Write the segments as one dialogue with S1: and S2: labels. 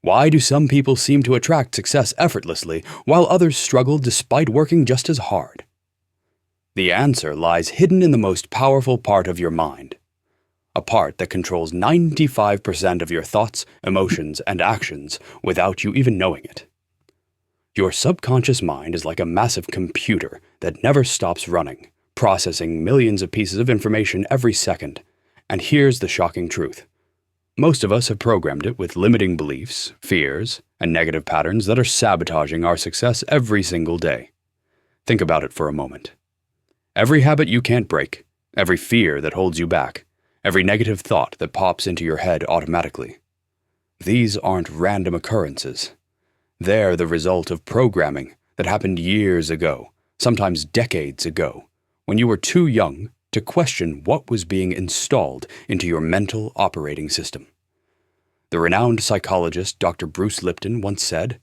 S1: Why do some people seem to attract success effortlessly while others struggle despite working just as hard? The answer lies hidden in the most powerful part of your mind, a part that controls 95% of your thoughts, emotions, and actions without you even knowing it. Your subconscious mind is like a massive computer that never stops running, processing millions of pieces of information every second. And here's the shocking truth. Most of us have programmed it with limiting beliefs, fears, and negative patterns that are sabotaging our success every single day. Think about it for a moment. Every habit you can't break, every fear that holds you back, every negative thought that pops into your head automatically. These aren't random occurrences. They're the result of programming that happened years ago, sometimes decades ago, when you were too young to question what was being installed into your mental operating system. The renowned psychologist Dr. Bruce Lipton once said,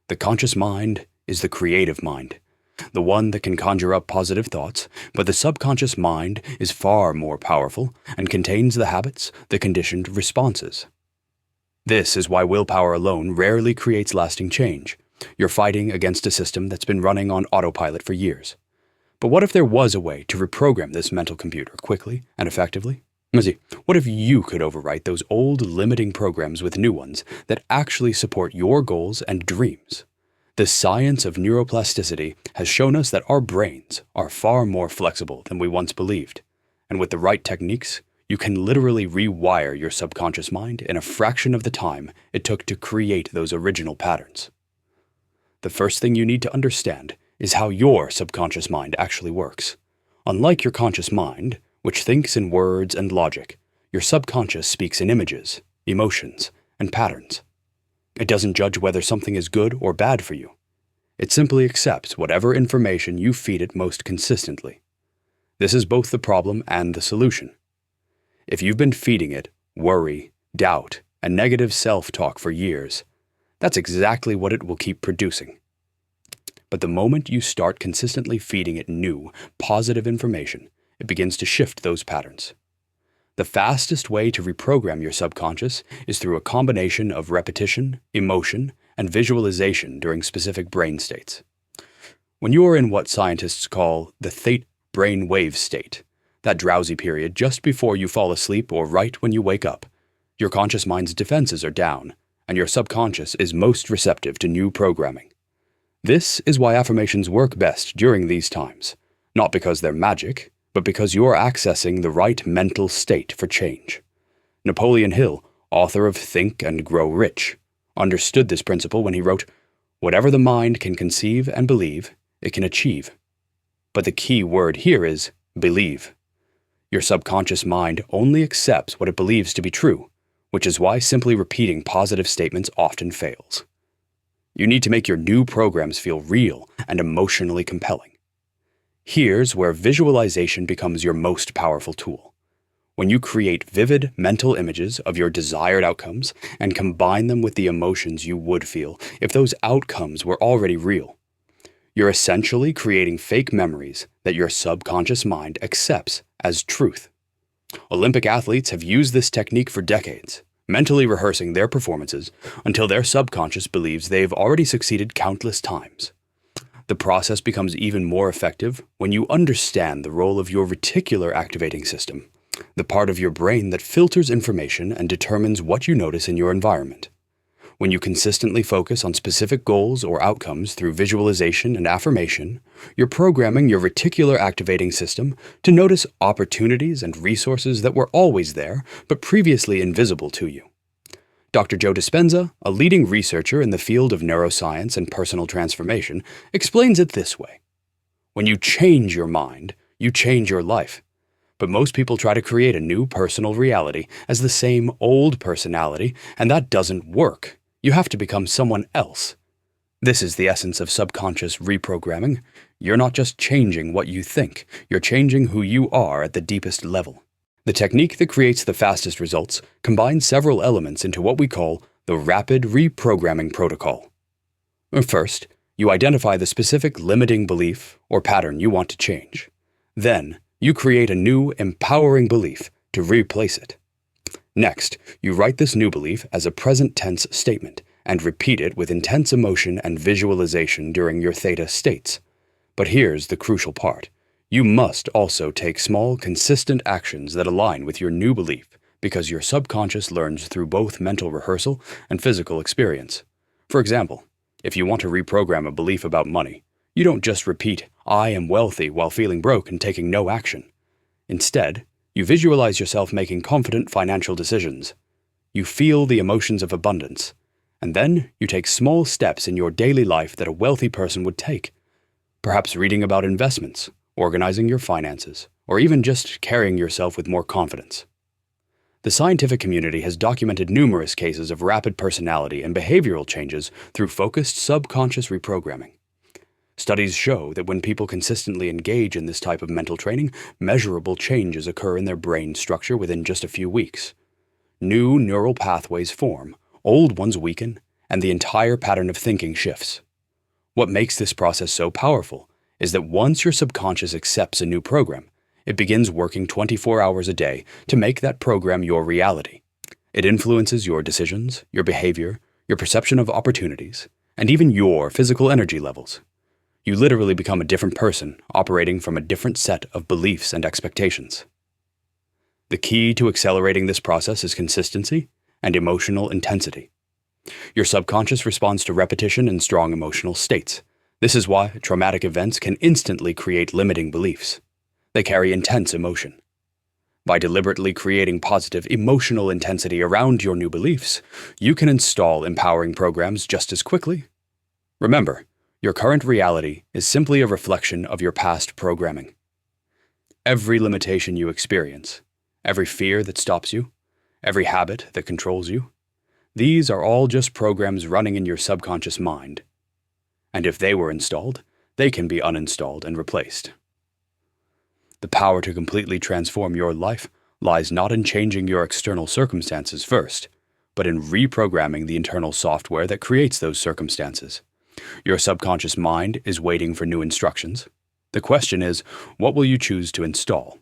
S1: "The conscious mind is the creative mind, the one that can conjure up positive thoughts, but the subconscious mind is far more powerful and contains the habits, the conditioned responses." This is why willpower alone rarely creates lasting change. You're fighting against a system that's been running on autopilot for years. But what if there was a way to reprogram this mental computer quickly and effectively? What if you could overwrite those old limiting programs with new ones that actually support your goals and dreams? The science of neuroplasticity has shown us that our brains are far more flexible than we once believed. And with the right techniques, you can literally rewire your subconscious mind in a fraction of the time it took to create those original patterns. The first thing you need to understand is how your subconscious mind actually works. Unlike your conscious mind, which thinks in words and logic, your subconscious speaks in images, emotions, and patterns. It doesn't judge whether something is good or bad for you. It simply accepts whatever information you feed it most consistently. This is both the problem and the solution. If you've been feeding it worry, doubt, and negative self-talk for years, that's exactly what it will keep producing. But the moment you start consistently feeding it new, positive information, it begins to shift those patterns. The fastest way to reprogram your subconscious is through a combination of repetition, emotion, and visualization during specific brain states. When you are in what scientists call the theta brain wave state, that drowsy period just before you fall asleep or right when you wake up, your conscious mind's defenses are down, and your subconscious is most receptive to new programming. This is why affirmations work best during these times, not because they're magic, but because you're accessing the right mental state for change. Napoleon Hill, author of Think and Grow Rich, understood this principle when he wrote, "Whatever the mind can conceive and believe, it can achieve." But the key word here is believe. Your subconscious mind only accepts what it believes to be true, which is why simply repeating positive statements often fails. You need to make your new programs feel real and emotionally compelling. Here's where visualization becomes your most powerful tool. When you create vivid mental images of your desired outcomes and combine them with the emotions you would feel if those outcomes were already real, you're essentially creating fake memories that your subconscious mind accepts as truth. Olympic athletes have used this technique for decades, mentally rehearsing their performances until their subconscious believes they've already succeeded countless times. The process becomes even more effective when you understand the role of your reticular activating system, the part of your brain that filters information and determines what you notice in your environment. When you consistently focus on specific goals or outcomes through visualization and affirmation, you're programming your reticular activating system to notice opportunities and resources that were always there but previously invisible to you. Dr. Joe Dispenza, a leading researcher in the field of neuroscience and personal transformation, explains it this way. When you change your mind, you change your life. But most people try to create a new personal reality as the same old personality, and that doesn't work. You have to become someone else. This is the essence of subconscious reprogramming. You're not just changing what you think, you're changing who you are at the deepest level. The technique that creates the fastest results combines several elements into what we call the rapid reprogramming protocol. First, you identify the specific limiting belief or pattern you want to change. Then, you create a new, empowering belief to replace it. Next, you write this new belief as a present tense statement and repeat it with intense emotion and visualization during your theta states. But here's the crucial part. You must also take small, consistent actions that align with your new belief because your subconscious learns through both mental rehearsal and physical experience. For example, if you want to reprogram a belief about money, you don't just repeat, "I am wealthy," while feeling broke and taking no action. Instead, you visualize yourself making confident financial decisions. You feel the emotions of abundance. And then you take small steps in your daily life that a wealthy person would take. Perhaps reading about investments, organizing your finances, or even just carrying yourself with more confidence. The scientific community has documented numerous cases of rapid personality and behavioral changes through focused subconscious reprogramming. Studies show that when people consistently engage in this type of mental training, measurable changes occur in their brain structure within just a few weeks. New neural pathways form, old ones weaken, and the entire pattern of thinking shifts. What makes this process so powerful is that once your subconscious accepts a new program, it begins working 24 hours a day to make that program your reality. It influences your decisions, your behavior, your perception of opportunities, and even your physical energy levels. You literally become a different person, operating from a different set of beliefs and expectations. The key to accelerating this process is consistency and emotional intensity. Your subconscious responds to repetition and strong emotional states. This is why traumatic events can instantly create limiting beliefs. They carry intense emotion. By deliberately creating positive emotional intensity around your new beliefs, you can install empowering programs just as quickly. Remember, your current reality is simply a reflection of your past programming. Every limitation you experience, every fear that stops you, every habit that controls you, these are all just programs running in your subconscious mind. And if they were installed, they can be uninstalled and replaced. The power to completely transform your life lies not in changing your external circumstances first, but in reprogramming the internal software that creates those circumstances. Your subconscious mind is waiting for new instructions. The question is, what will you choose to install?